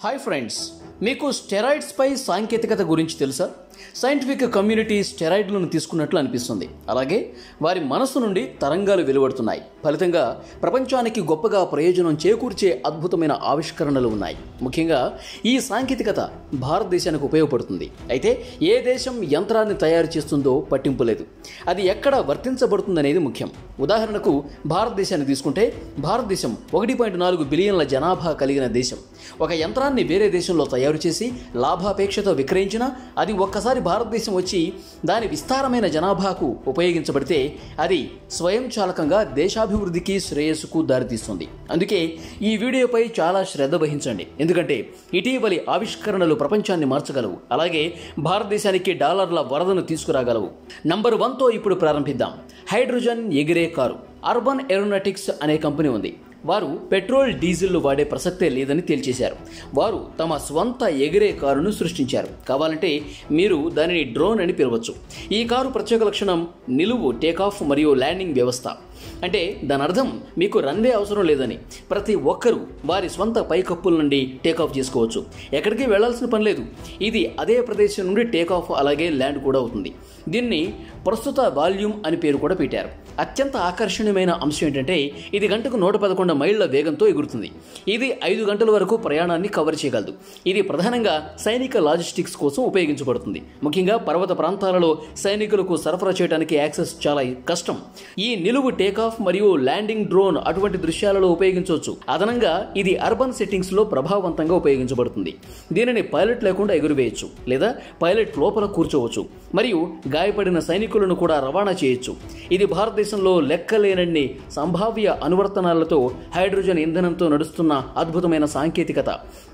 Hi friends, మీకు steroids పై సాంకేతికత గురించి తెలుసా? సైంటిఫిక్ కమ్యూనిటీ స్టెరాయిడ్లను తీసుకున్నట్లు అనిపిస్తుంది. అలాగే వారి మనసు నుండి తరంగాలు వెలువడుతున్నాయి. ఫలితంగా ప్రపంచానికి గొప్పగా ప్రయోజనం చేకూర్చే అద్భుతమైన ఆవిష్కరణలు ఉన్నాయి. ముఖ్యంగా ఈ సాంకేతికత భారతదేశానికి ఉపయోగపడుతుంది. అయితే ఏ దేశం యంత్రాన్ని తయారు చేస్తుందో పట్టింపు లేదు. అది ఎక్కడ వర్తించబడుతుందనేది ముఖ్యం. ఉదాహరణకు భారతదేశాన్ని తీసుకుంటే, భారతదేశం 1.4 బిలియన్ల జనాభా కలిగిన దేశం. ఒక యంత్రాన్ని వేరే దేశంలో తయారు చేసి లాభాపేక్షతో విక్రయించినా అది ఒక్కసారి భారతదేశం వచ్చి దాని విస్తారమైన జనాభాకు ఉపయోగించబడితే అది స్వయంచాలకంగా దేశాభివృద్ధికి శ్రేయస్సుకు దారితీస్తుంది. అందుకే ఈ వీడియోపై చాలా శ్రద్ధ వహించండి. ఎందుకంటే ఇటీవలి ఆవిష్కరణలు ప్రపంచాన్ని మార్చగలవు. అలాగే భారతదేశానికి డాలర్ల వరదను తీసుకురాగలవు. నంబర్ 1తో ఇప్పుడు ప్రారంభిద్దాం. హైడ్రోజన్ ఎగిరే కారు. అర్బన్ ఏరోనాటిక్స్ అనే కంపెనీ ఉంది. వారు పెట్రోల్, డీజిల్ వాడే ప్రసక్తే లేదని తేల్చేశారు. వారు తమ స్వంత ఎగిరే కారును సృష్టించారు. కావాలంటే మీరు దానిని డ్రోన్ అని పిలవచ్చు. ఈ కారు ప్రత్యేక లక్షణం నిలువు టేకాఫ్ మరియు ల్యాండింగ్ వ్యవస్థ. అంటే దాని అర్థం మీకు రన్వే అవసరం లేదని. ప్రతి ఒక్కరూ వారి స్వంత పైకప్పుల నుండి టేకాఫ్ చేసుకోవచ్చు. ఎక్కడికి వెళ్లాల్సిన పని లేదు. ఇది అదే ప్రదేశం నుండి టేకాఫ్ అలాగే ల్యాండ్ కూడా అవుతుంది. దీన్ని ప్రస్తుత వాల్యూమ్ అని పేరు కూడా పెట్టారు. అత్యంత ఆకర్షణీయమైన అంశం ఏంటంటే ఇది గంటకు 111 మైళ్ళ వేగంతో ఎగురుతుంది. ఇది 5 గంటల వరకు ప్రయాణాన్ని కవర్ చేయగలదు. ఇది ప్రధానంగా సైనిక లాజిస్టిక్స్ కోసం ఉపయోగించబడుతుంది. ముఖ్యంగా పర్వత ప్రాంతాలలో సైనికులకు సరఫరా చేయడానికి యాక్సెస్ చాలా కష్టం. ఈ నిలువు టేకాఫ్ మరియు ల్యాండింగ్ డ్రోన్ అటువంటి దృశ్యాలలో ఉపయోగించవచ్చు. అదనంగా ఇది అర్బన్ సెట్టింగ్స్ లో ప్రభావవంతంగా ఉపయోగించబడుతుంది. దీనిని పైలట్ లేకుండా ఎగురవేయచ్చు లేదా పైలట్ లోపల కూర్చోవచ్చు మరియు గాయపడిన సైనికులను కూడా రవాణా చేయొచ్చు. ఇది భారతదేశంలో లెక్కలేనన్ని సంభావ్య అనువర్తనాలతో హైడ్రోజన్ ఇంధనంతో నడుస్తున్న అద్భుతమైన సాంకేతికత.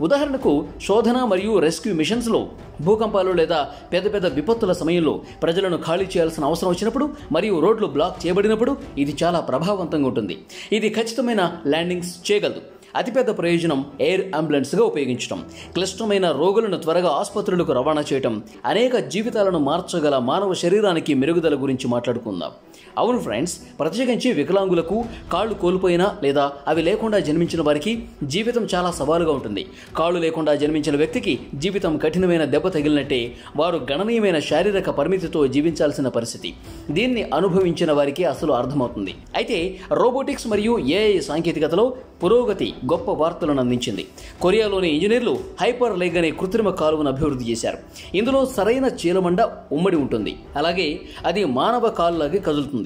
ఉదాహరణకు శోధన మరియు రెస్క్యూ మిషన్స్ లో భూకంపాలు లేదా పెద్ద పెద్ద విపత్తుల సమయంలో ప్రజలను ఖాళీ చేయాల్సిన అవసరం వచ్చినప్పుడు మరియు రోడ్లు బ్లాక్ చేయబడినప్పుడు ఇది చాలా ప్రభావవంతంగా ఉంటుంది. ఇది ఖచ్చితమైన ల్యాండింగ్స్ చేయగలదు. అతిపెద్ద ప్రయోజనం ఎయిర్ అంబులెన్స్గా ఉపయోగించడం, క్లిష్టమైన రోగులను త్వరగా ఆసుపత్రులకు రవాణా చేయడం, అనేక జీవితాలను మార్చగల మానవ శరీరానికి మెరుగుదల గురించి మాట్లాడుకుందాం. అవును ఫ్రెండ్స్, ప్రత్యేకించి వికలాంగులకు, కాళ్ళు కోల్పోయినా లేదా అవి లేకుండా జన్మించిన వారికి జీవితం చాలా సవాలుగా ఉంటుంది. కాళ్ళు లేకుండా జన్మించిన వ్యక్తికి జీవితం కఠినమైన దెబ్బ తగిలినట్టే. వారు గణనీయమైన శారీరక పరిమితితో జీవించాల్సిన పరిస్థితి. దీన్ని అనుభవించిన వారికి అసలు అర్థమవుతుంది. అయితే రోబోటిక్స్ మరియు ఏఐ సాంకేతికతలో పురోగతి గొప్ప వార్తలను అందించింది. కొరియాలోని ఇంజనీర్లు హైపర్ లెగ్ అనే కృత్రిమ కాలువను అభివృద్ధి చేశారు. ఇందులో సరైన చీలమండ ఉమ్మడి ఉంటుంది. అలాగే అది మానవ కాలులాగే కదులుతుంది.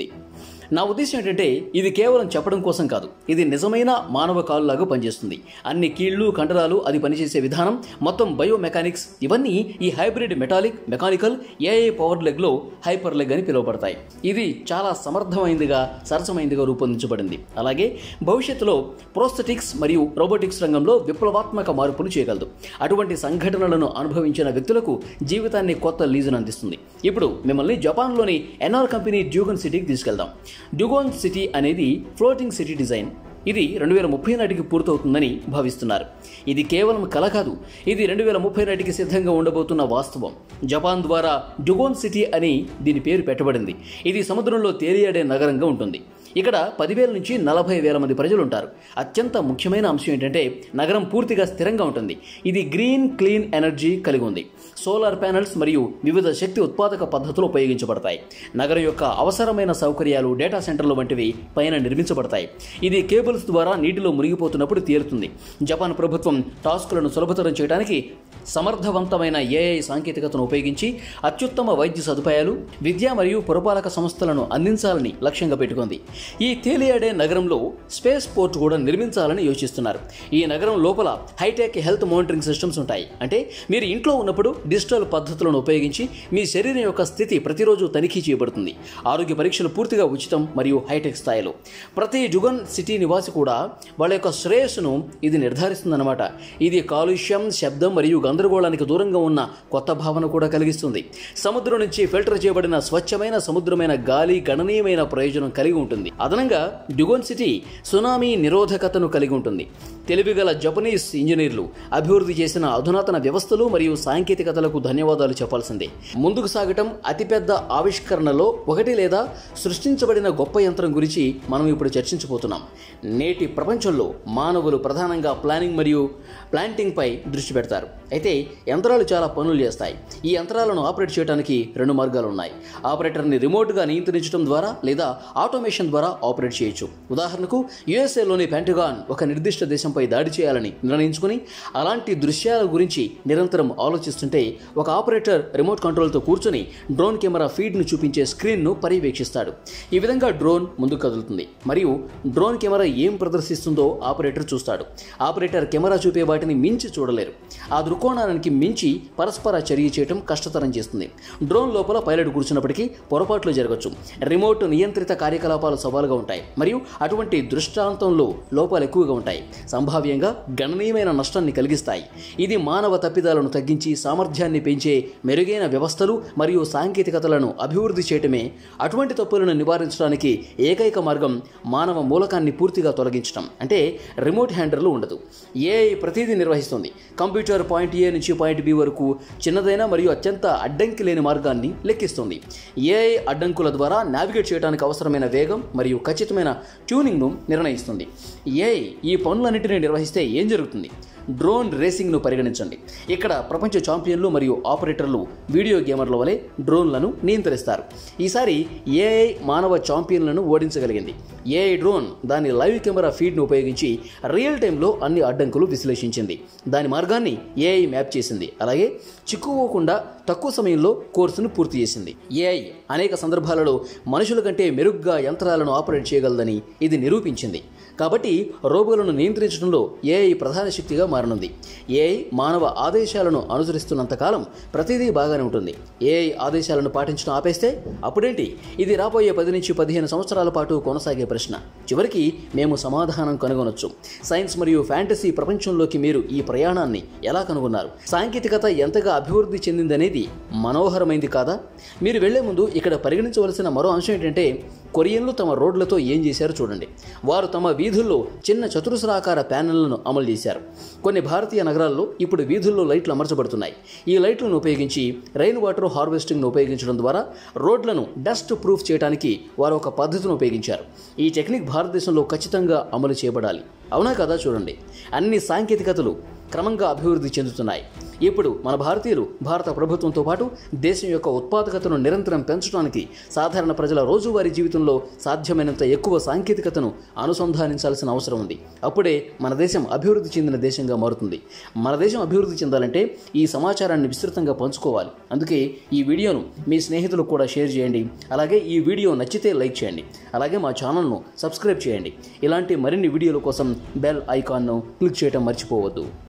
నా ఉద్దేశం ఏంటంటే ఇది కేవలం చెప్పడం కోసం కాదు. ఇది నిజమైన మానవ కాలులాగా పనిచేస్తుంది. అన్ని కీళ్లు, కండరాలు, అది పనిచేసే విధానం, మొత్తం బయోమెకానిక్స్ ఇవన్నీ ఈ hybrid mechanical AI power leg లో హైపర్ లెగ్ అని పిలువబడతాయి. ఇది చాలా సరసమైనదిగా రూపొందించబడింది. అలాగే భవిష్యత్తులో ప్రోస్థెటిక్స్ మరియు రోబోటిక్స్ రంగంలో విప్లవాత్మక మార్పులు చేయగలదు. అటువంటి సంఘటనలను అనుభవించిన వ్యక్తులకు జీవితాన్ని కొత్త లీజును అందిస్తుంది. ఇప్పుడు మిమ్మల్ని జపాన్లోని ఎన్ఆర్ కంపెనీ డ్యూగన్ సిటీకి తీసుకెళ్దాం. డ్యూగన్ సిటీ అనేది ఫ్లోటింగ్ సిటీ డిజైన్. ఇది 2030 నాటికి పూర్తవుతుందని భావిస్తున్నారు. ఇది కేవలం కల కాదు, ఇది 2030 నాటికి సిద్ధంగా ఉండబోతున్న వాస్తవం. జపాన్ ద్వారా డ్యూగన్ సిటీ అని దీని పేరు పెట్టబడింది. ఇది సముద్రంలో తేలియాడే నగరంగా ఉంటుంది. ఇక్కడ 10,000 నుంచి 40,000 మంది ప్రజలు ఉంటారు. అత్యంత ముఖ్యమైన అంశం ఏంటంటే నగరం పూర్తిగా స్థిరంగా ఉంటుంది. ఇది గ్రీన్, క్లీన్ ఎనర్జీ కలిగి ఉంది. సోలార్ ప్యానెల్స్ మరియు వివిధ శక్తి ఉత్పాదక పద్ధతులు ఉపయోగించబడతాయి. నగరం యొక్క అవసరమైన సౌకర్యాలు, డేటా సెంటర్లు వంటివి పైన నిర్మించబడతాయి. ఇది కేబుల్స్ ద్వారా నీటిలో మునిగిపోతున్నప్పుడు తేలుతుంది. జపాన్ ప్రభుత్వం టాస్కులను సులభతరం చేయడానికి సమర్థవంతమైన ఏఐ సాంకేతికతను ఉపయోగించి అత్యుత్తమ వైద్య సదుపాయాలు, విద్య మరియు పురపాలక సంస్థలను అందించాలని లక్ష్యంగా పెట్టుకుంది. ఈ తేలియాడే నగరంలో స్పేస్ పోర్ట్ కూడా నిర్మించాలని యోచిస్తున్నారు. ఈ నగరం లోపల హైటెక్ హెల్త్ మానిటరింగ్ సిస్టమ్స్ ఉంటాయి. అంటే మీరు ఇంట్లో ఉన్నప్పుడు డిజిటల్ పద్ధతులను ఉపయోగించి మీ శరీరం యొక్క స్థితి ప్రతిరోజు తనిఖీ చేయబడుతుంది. ఆరోగ్య పరీక్షలు పూర్తిగా ఉచితం మరియు హైటెక్ స్థాయిలో. ప్రతి డ్యూగన్ సిటీ నివాసి కూడా వాళ్ళ యొక్క శ్రేయస్సును ఇది నిర్ధారిస్తుందన్నమాట. ఇది కాలుష్యం, శబ్దం మరియు గందరగోళానికి దూరంగా ఉన్న కొత్త భావన కూడా కలిగిస్తుంది. సముద్రం నుంచి ఫిల్టర్ చేయబడిన స్వచ్ఛమైన సముద్రమైన గాలి గణనీయమైన ప్రయోజనం కలిగి ఉంటుంది. అదనంగా డ్యూగన్ సిటీ సునామీ నిరోధకతను కలిగి ఉంటుంది. తెలివిగల జపనీస్ ఇంజనీర్లు అభివృద్ధి చేసిన అధునాతన వ్యవస్థలు మరియు సాంకేతికతలకు ధన్యవాదాలు చెప్పాల్సిందే. ముందుకు సాగటం అతిపెద్ద ఆవిష్కరణలో ఒకటి లేదా సృష్టించబడిన గొప్ప యంత్రం గురించి మనం ఇప్పుడు చర్చించబోతున్నాం. నేటి ప్రపంచంలో మానవులు ప్రధానంగా ప్లానింగ్ మరియు ప్లాంటింగ్ పై దృష్టి పెడతారు. అయితే యంత్రాలు చాలా పనులు చేస్తాయి. ఈ యంత్రాలను ఆపరేట్ చేయడానికి 2 మార్గాలు ఉన్నాయి. ఆపరేటర్ని రిమోట్గా నియంత్రించడం ద్వారా లేదా ఆటోమేషన్ ద్వారా ఆపరేట్ చేయొచ్చు. ఉదాహరణకు యుఎస్ఏలోని పెంటగాన్ ఒక నిర్దిష్ట దేశంపై దాడి చేయాలని నిర్ణయించుకుని అలాంటి దృశ్యాల గురించి నిరంతరం ఆలోచిస్తుంటే ఒక ఆపరేటర్ రిమోట్ కంట్రోల్తో కూర్చొని డ్రోన్ కెమెరా ఫీడ్ను చూపించే స్క్రీన్ను పర్యవేక్షిస్తాడు. ఈ విధంగా డ్రోన్ ముందుకు కదులుతుంది మరియు డ్రోన్ కెమెరా ఏం ప్రదర్శిస్తుందో ఆపరేటర్ చూస్తాడు. ఆపరేటర్ కెమెరా చూపే వాటిని మించి చూడలేరు. ఆ దృక్కోణానికి మించి పరస్పర చర్య చేయడం కష్టతరం చేస్తుంది. డ్రోన్ లోపల పైలట్ కూర్చున్నప్పటికీ పొరపాట్లు జరగచ్చు. రిమోట్ నియంత్రిత కార్యకలాపాలు సవాలుగా ఉంటాయి మరియు అటువంటి దృష్టాంతంలో లోపాలు ఎక్కువగా ఉంటాయి. సంభావ్యంగా గణనీయమైన నష్టాన్ని కలిగిస్తాయి. ఇది మానవ తప్పిదాలను తగ్గించి సామర్థ్యాన్ని పెంచే మెరుగైన వ్యవస్థలు మరియు సాంకేతికతలను అభివృద్ధి చేయటమే. అటువంటి తప్పులను నివారించడానికి ఏకైక మార్గం మానవ మూలకాన్ని పూర్తిగా తొలగించడం. అంటే రిమోట్ హ్యాండర్లు ఉండదు. ఏఐ ప్రతిదీ నిర్వహిస్తుంది. కంప్యూటర్ పాయింట్ ఏ నుంచి పాయింట్ బి వరకు చిన్నదైన మరియు అత్యంత అడ్డంకి లేని మార్గాన్ని లెక్కిస్తుంది. ఏఐ అడ్డంకుల ద్వారా నావిగేట్ చేయడానికి అవసరమైన వేగం మరియు ఖచ్చితమైన ట్యూనింగ్ను నిర్ణయిస్తుంది. ఏఐ ఈ పనులన్నింటినీ నిర్వహిస్తే ఏం జరుగుతుంది? డ్రోన్ రేసింగ్ను పరిగణించండి. ఇక్కడ ప్రపంచ ఛాంపియన్లు మరియు ఆపరేటర్లు వీడియో గేమర్ల వలె డ్రోన్లను నియంత్రిస్తారు. ఈసారి ఏఐ మానవ ఛాంపియన్లను ఓడించగలిగింది. ఏఐ డ్రోన్ దాని లైవ్ కెమెరా ఫీడ్ను ఉపయోగించి రియల్ టైంలో అన్ని అడ్డంకులు విశ్లేషించింది. దాని మార్గాన్ని ఏఐ మ్యాప్ చేసింది. అలాగే చిక్కుకోకుండా తక్కువ సమయంలో కోర్సును పూర్తి చేసింది. ఏఐ అనేక సందర్భాలలో మనుషుల కంటే మెరుగ్గా యంత్రాలను ఆపరేట్ చేయగలదని ఇది నిరూపించింది. కాబట్టి రోబోలను నియంత్రించడంలో ఏఐ ప్రధాన శక్తిగా మారనుంది. ఏఐ మానవ ఆదేశాలను అనుసరిస్తున్నంతకాలం ప్రతిదీ బాగానే ఉంటుంది. ఏఐ ఆదేశాలను పాటించడం ఆపేస్తే అప్పుడేంటి? ఇది రాబోయే 10 నుంచి 15 సంవత్సరాల పాటు కొనసాగే ప్రశ్న. చివరికి మేము సమాధానం కనుగొనొచ్చు. సైన్స్ మరియు ఫ్యాంటసీ ప్రపంచంలోకి మీరు ఈ ప్రయాణాన్ని ఎలా కనుగొన్నారు? సాంకేతికత ఎంతగా అభివృద్ధి చెందిందనేది మనోహరమైంది కాదా? మీరు వెళ్లే ముందు ఇక్కడ పరిగణించవలసిన మరో అంశం ఏంటంటే కొరియన్లు తమ రోడ్లతో ఏం చేశారో చూడండి. వారు తమ వీధుల్లో చిన్న చతురస్రాకార ప్యానెళ్లను అమలు చేశారు. కొన్ని భారతీయ నగరాల్లో ఇప్పుడు వీధుల్లో లైట్లు అమర్చబడుతున్నాయి. ఈ లైట్లను ఉపయోగించి రెయిన్ వాటర్ హార్వెస్టింగ్ను ఉపయోగించడం ద్వారా రోడ్లను డస్ట్ ప్రూఫ్ చేయడానికి వారు ఒక పద్ధతిని ఉపయోగించారు. ఈ టెక్నిక్ భారతదేశంలో ఖచ్చితంగా అమలు చేయబడాలి. అవునా కదా? చూడండి, అన్ని సాంకేతికతలు క్రమంగా అభివృద్ధి చెందుతున్నాయి. ఇప్పుడు మన భారతీయులు భారత ప్రభుత్వంతో పాటు దేశం యొక్క ఉత్పాదకతను నిరంతరం పెంచడానికి సాధారణ ప్రజల రోజువారీ జీవితంలో సాధ్యమైనంత ఎక్కువ సాంకేతికతను అనుసంధానించాల్సిన అవసరం ఉంది. అప్పుడే మన దేశం అభివృద్ధి చెందిన దేశంగా మారుతుంది. మన దేశం అభివృద్ధి చెందాలంటే ఈ సమాచారాన్ని విస్తృతంగా పంచుకోవాలి. అందుకే ఈ వీడియోను మీ స్నేహితులకు కూడా షేర్ చేయండి. అలాగే ఈ వీడియో నచ్చితే లైక్ చేయండి. అలాగే మా ఛానల్ను సబ్స్క్రైబ్ చేయండి. ఇలాంటి మరిన్ని వీడియోల కోసం బెల్ ఐకాన్ను క్లిక్ చేయడం మర్చిపోవద్దు.